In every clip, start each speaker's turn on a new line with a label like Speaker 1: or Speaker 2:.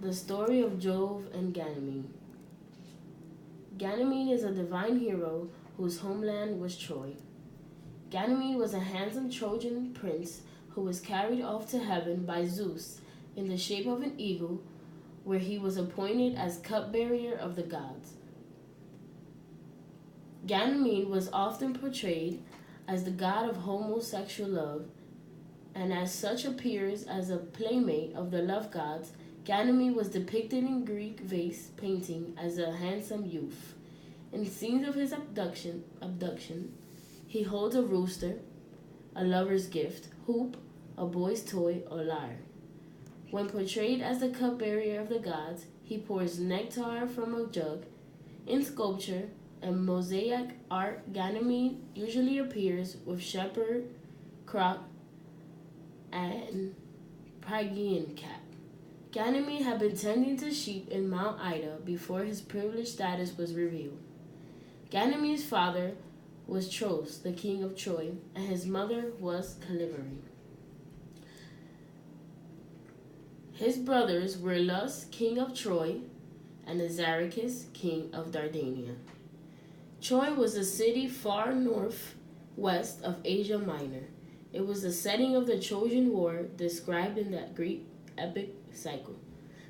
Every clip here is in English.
Speaker 1: The story of Jove and Ganymede. Ganymede is a divine hero whose homeland was Troy. Ganymede was a handsome Trojan prince who was carried off to heaven by Zeus in the shape of an eagle, where he was appointed as cupbearer of the gods. Ganymede was often portrayed as the god of homosexual love, and as such appears as a playmate of the love gods. Ganymede was depicted in Greek vase painting as a handsome youth. In scenes of his abduction, he holds a rooster, a lover's gift, hoop, a boy's toy, or lyre. When portrayed as the cupbearer of the gods, he pours nectar from a jug. In sculpture and mosaic art, Ganymede usually appears with shepherd, croc, and Phrygian cap. Ganymede had been tending to sheep in Mount Ida before his privileged status was revealed. Ganymede's father was Tros, the king of Troy, and his mother was Calliope. His brothers were Lus, king of Troy, and Azarchus, king of Dardania. Troy was a city far northwest of Asia Minor. It was the setting of the Trojan War described in that Greek epic cycle.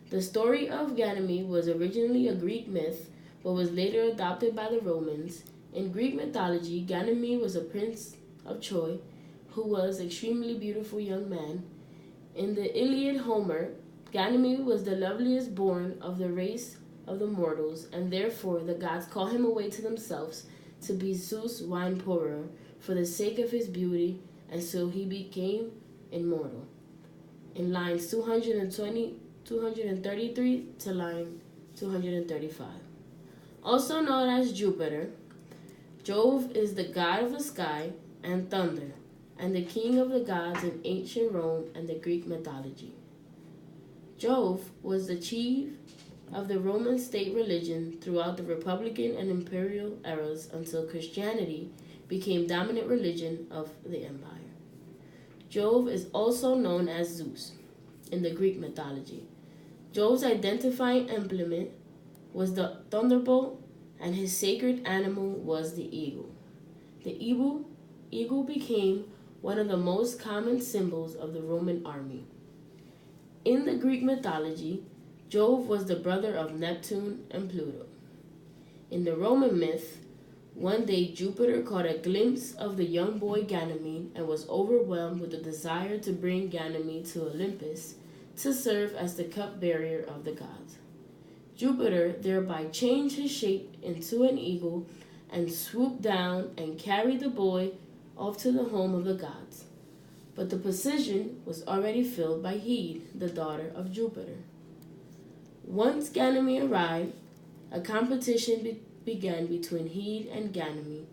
Speaker 1: The story of Ganymede was originally a Greek myth, but was later adopted by the Romans. In Greek mythology, Ganymede was a prince of Troy who was an extremely beautiful young man. In the Iliad, Homer, Ganymede was the loveliest born of the race of the mortals, and therefore the gods called him away to themselves to be Zeus' wine pourer for the sake of his beauty, and so he became immortal. In lines 233 to line 235. Also known as Jupiter, Jove is the god of the sky and thunder, and the king of the gods in ancient Rome and the Greek mythology. Jove was the chief of the Roman state religion throughout the Republican and Imperial eras until Christianity became dominant religion of the empire. Jove is also known as Zeus in the Greek mythology. Jove's identifying implement was the thunderbolt, and his sacred animal was the eagle. The eagle became one of the most common symbols of the Roman army. In the Greek mythology, Jove was the brother of Neptune and Pluto. In the Roman myth, one day Jupiter caught a glimpse of the young boy Ganymede and was overwhelmed with the desire to bring Ganymede to Olympus to serve as the cupbearer of the gods. Jupiter thereby changed his shape into an eagle and swooped down and carried the boy off to the home of the gods. But the position was already filled by Hebe, the daughter of Jupiter. Once Ganymede arrived, a competition began between Hebe and Ganymede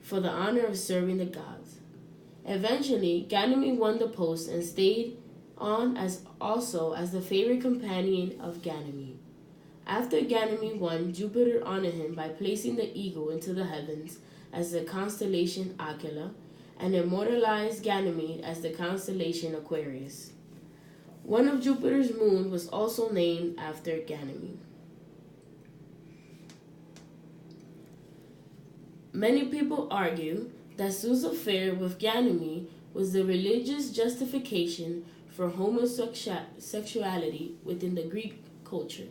Speaker 1: for the honor of serving the gods. Eventually, Ganymede won the post and stayed on as the favorite companion of Ganymede. After Ganymede won, Jupiter honored him by placing the eagle into the heavens as the constellation Aquila and immortalized Ganymede as the constellation Aquarius. One of Jupiter's moons was also named after Ganymede. Many people argue that Zeus' affair with Ganymede was the religious justification for homosexuality within the Greek culture.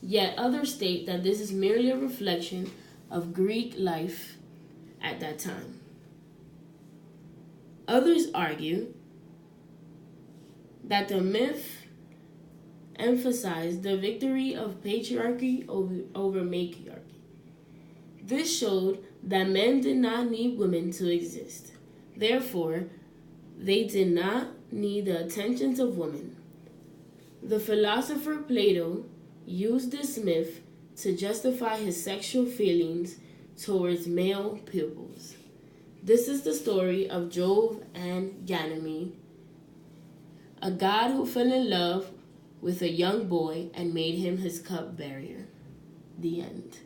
Speaker 1: Yet others state that this is merely a reflection of Greek life at that time. Others argue that the myth emphasized the victory of patriarchy over matriarchy. This showed that men did not need women to exist. Therefore, they did not need the attentions of women. The philosopher Plato used this myth to justify his sexual feelings towards male pupils. This is the story of Jove and Ganymede, a god who fell in love with a young boy and made him his cupbearer. The end.